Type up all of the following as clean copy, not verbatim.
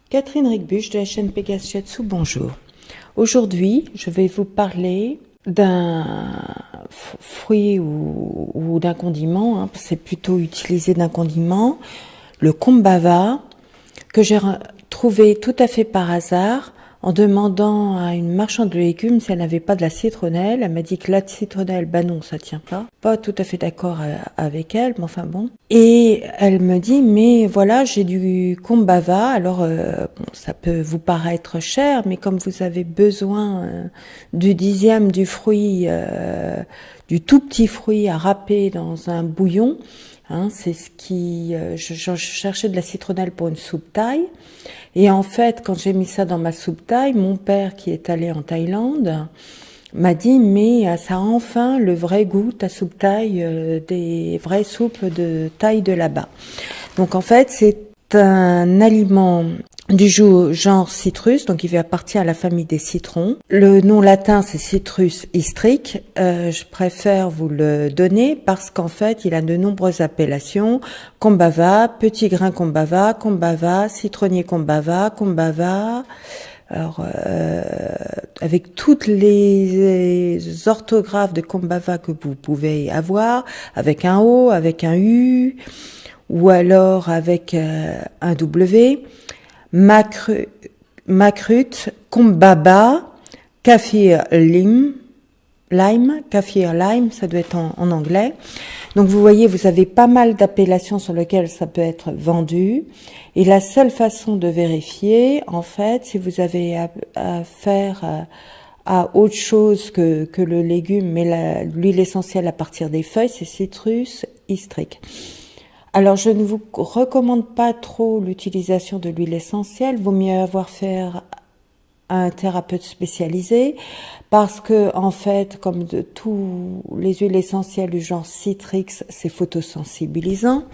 Catherine Ricbuch de la chaîne Pégase Shiatsu, bonjour. Aujourd'hui, je vais vous parler d'un fruit ou d'un condiment, c'est plutôt utilisé d'un condiment, le kombava, que j'ai trouvé tout à fait par hasard en demandant à une marchande de légumes si elle n'avait pas de la citronnelle. Elle m'a dit que la citronnelle, non, ça tient pas. Pas tout à fait d'accord avec elle, mais enfin bon. Et elle me dit, mais voilà, j'ai du kombava. Alors, ça peut vous paraître cher, mais comme vous avez besoin du 10e du fruit, du tout petit fruit à râper dans un bouillon, c'est ce qui... je cherchais de la citronnelle pour une soupe thaï. Et en fait, quand j'ai mis ça dans ma soupe thaï, mon père, qui est allé en Thaïlande, m'a dit, mais ça a enfin le vrai goût, ta soupe thaï, des vraies soupes de thaï de là-bas. Donc en fait, c'est un aliment du genre citrus, donc il appartient à la famille des citrons. Le nom latin, c'est Citrus hystrique. Je préfère vous le donner parce qu'en fait, il a de nombreuses appellations. Kombava, petit grain kombava, kombava, citronnier kombava, kombava. Alors, avec toutes les orthographes de kombava que vous pouvez avoir, avec un O, avec un U, ou alors avec un W. Makrut, kombaba, kaffir lime, kaffir lime, ça doit être en anglais. Donc vous voyez, vous avez pas mal d'appellations sur lesquelles ça peut être vendu. Et la seule façon de vérifier, en fait, si vous avez affaire à autre chose que le légume, mais l'huile essentielle à partir des feuilles, c'est Citrus hystrique. Alors, je ne vous recommande pas trop l'utilisation de l'huile essentielle. Vaut mieux avoir affaire à un thérapeute spécialisé parce que, en fait, comme de tous les huiles essentielles du genre Citrix, c'est photosensibilisant.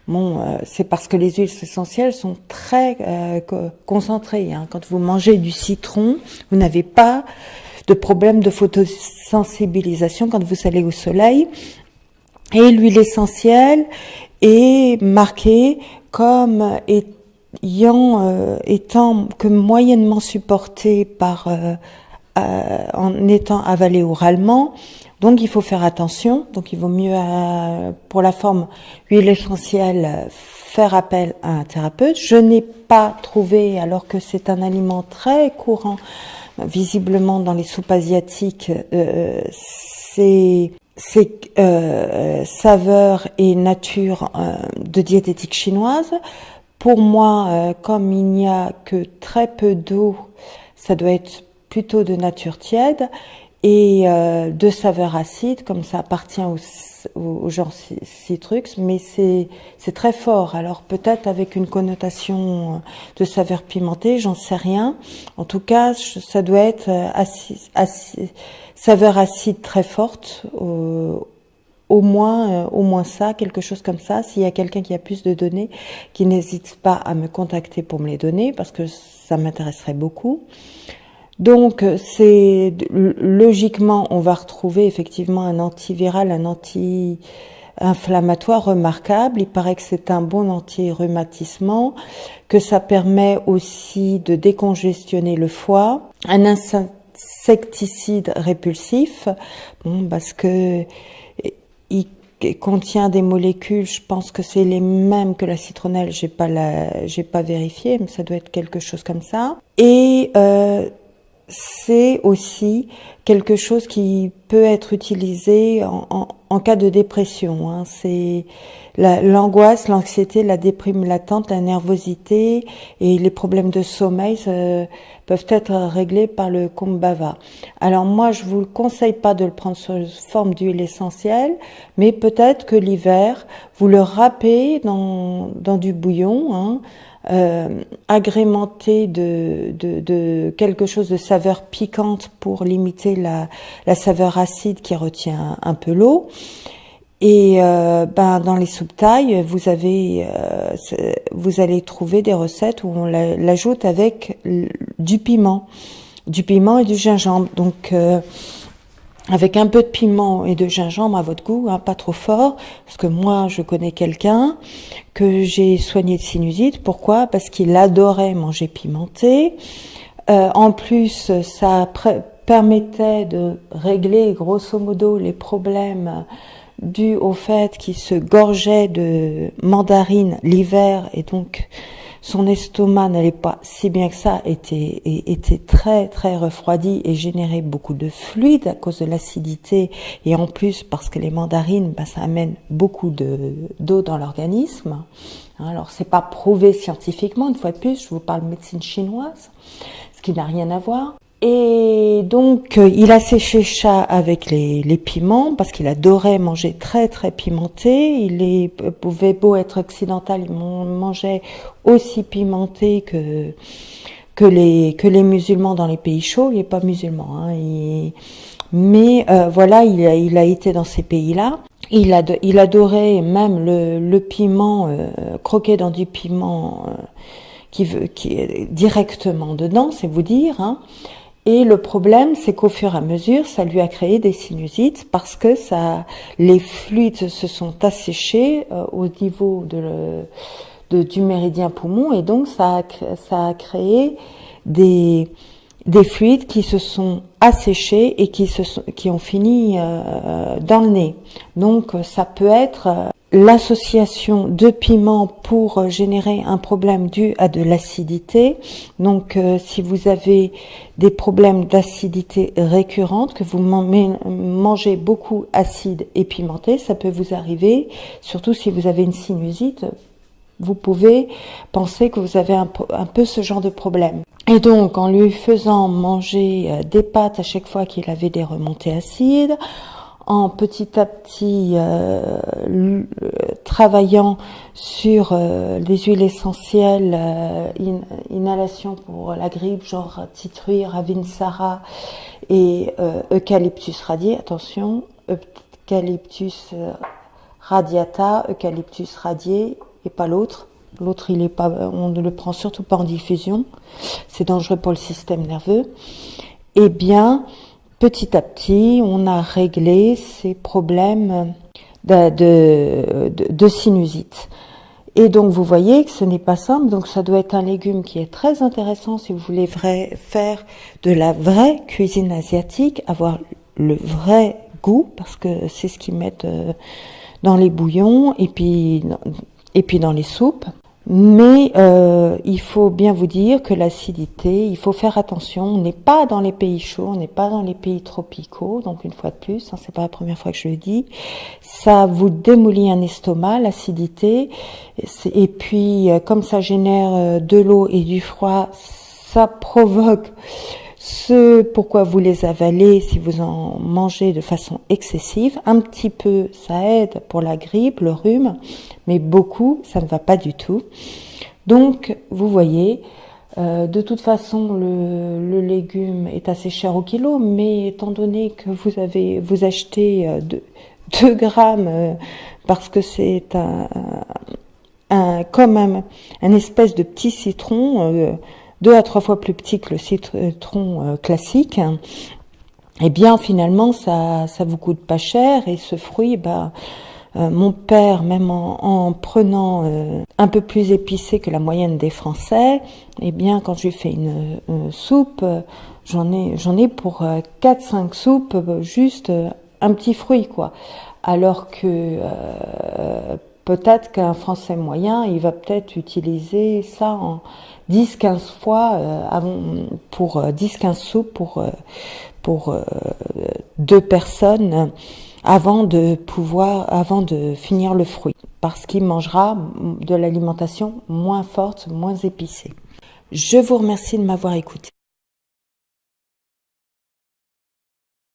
Bon, c'est parce que les huiles essentielles sont très concentrées. Quand vous mangez du citron, vous n'avez pas de problème de photosensibilisation quand vous allez au soleil. Et l'huile essentielle est marquée comme étant que moyennement supportée par en étant avalée oralement. Donc il faut faire attention. Donc il vaut mieux pour la forme huile essentielle faire appel à un thérapeute. Je n'ai pas trouvé, alors que c'est un aliment très courant visiblement dans les soupes asiatiques, saveurs et nature de diététique chinoise. Pour moi, comme il n'y a que très peu d'eau, ça doit être plutôt de nature tiède et de saveurs acides, comme ça appartient au genre citrux, mais c'est très fort. Alors peut-être avec une connotation de saveur pimentée, j'en sais rien. En tout cas, ça doit être saveur acide très forte, au moins ça, quelque chose comme ça. S'il y a quelqu'un qui a plus de données, qui n'hésite pas à me contacter pour me les donner, parce que ça m'intéresserait beaucoup. Donc, logiquement, on va retrouver effectivement un antiviral, un anti-inflammatoire remarquable. Il paraît que c'est un bon anti-rhumatismant, que ça permet aussi de décongestionner le foie, un insecticide répulsif, parce que il contient des molécules, je pense que c'est les mêmes que la citronnelle, j'ai pas vérifié, mais ça doit être quelque chose comme ça. Et c'est aussi quelque chose qui peut être utilisé en cas de dépression. C'est l'angoisse, l'anxiété, la déprime latente, la nervosité et les problèmes de sommeil peuvent être réglés par le kombava. Alors moi, je vous conseille pas de le prendre sous forme d'huile essentielle, mais peut-être que l'hiver, vous le râpez dans du bouillon, agrémenté de quelque chose de saveur piquante pour limiter la saveur acide qui retient un peu l'eau. Et dans les soupes thaï, vous allez trouver des recettes où on l'ajoute avec du piment et du gingembre. Donc avec un peu de piment et de gingembre à votre goût, hein, pas trop fort, parce que moi je connais quelqu'un que j'ai soigné de sinusite. Pourquoi? Parce qu'il adorait manger pimenté. En plus, ça permettait de régler grosso modo les problèmes dus au fait qu'il se gorgeait de mandarines l'hiver et donc son estomac n'allait pas si bien que ça, était très très refroidi et générait beaucoup de fluide à cause de l'acidité et en plus parce que les mandarines, ça amène beaucoup d'eau dans l'organisme. Alors c'est pas prouvé scientifiquement, une fois de plus, je vous parle de médecine chinoise, ce qui n'a rien à voir. Et donc, il a séché ça avec les piments, parce qu'il adorait manger très très pimenté. Pouvait beau être occidental, il mangeait aussi pimenté que les musulmans dans les pays chauds. Il n'est pas musulman, hein. Mais voilà, il a été dans ces pays-là. Il adorait même le piment, croquer dans du piment qui est directement dedans, c'est vous dire, hein. Et le problème, c'est qu'au fur et à mesure, ça lui a créé des sinusites parce que les fluides se sont asséchés au niveau du méridien poumon et donc ça a créé des fluides qui se sont asséchés et qui ont fini dans le nez. Donc ça peut être l'association de piments pour générer un problème dû à de l'acidité. Donc si vous avez des problèmes d'acidité récurrente, que vous mangez beaucoup acide et pimenté, ça peut vous arriver, surtout si vous avez une sinusite, vous pouvez penser que vous avez un peu ce genre de problème. Et donc en lui faisant manger des pâtes à chaque fois qu'il avait des remontées acides, en petit à petit travaillant sur les huiles essentielles, inhalation pour la grippe, genre titruy, ravinsara et eucalyptus radié. Attention, eucalyptus radiata, eucalyptus radié et pas l'autre. L'autre, on ne le prend surtout pas en diffusion. C'est dangereux pour le système nerveux. Eh bien, petit à petit, on a réglé ces problèmes de sinusite. Et donc, vous voyez que ce n'est pas simple. Donc, ça doit être un légume qui est très intéressant si vous voulez faire de la vraie cuisine asiatique, avoir le vrai goût, parce que c'est ce qu'ils mettent dans les bouillons et puis dans les soupes. Mais il faut bien vous dire que l'acidité, il faut faire attention. On n'est pas dans les pays chauds, on n'est pas dans les pays tropicaux. Donc une fois de plus, c'est pas la première fois que je le dis, ça vous démolit un estomac, l'acidité. Et puis comme ça génère de l'eau et du froid, ça provoque ce pourquoi vous les avalez si vous en mangez de façon excessive. Un petit peu, ça aide pour la grippe, le rhume, mais beaucoup, ça ne va pas du tout. Donc, vous voyez, de toute façon, le légume est assez cher au kilo, mais étant donné que vous achetez 2 grammes, parce que c'est comme un espèce de petit citron, 2 à 3 fois plus petit que le citron classique, eh bien finalement ça vous coûte pas cher. Et ce fruit, mon père, même en prenant un peu plus épicé que la moyenne des Français, eh bien quand je lui fais une soupe, j'en ai pour 4-5 soupes, juste un petit fruit quoi. Alors que peut-être qu'un Français moyen, il va peut-être utiliser ça en 10-15 fois pour 10-15 soupes pour 2 personnes avant de finir le fruit, parce qu'il mangera de l'alimentation moins forte, moins épicée. Je vous remercie de m'avoir écouté.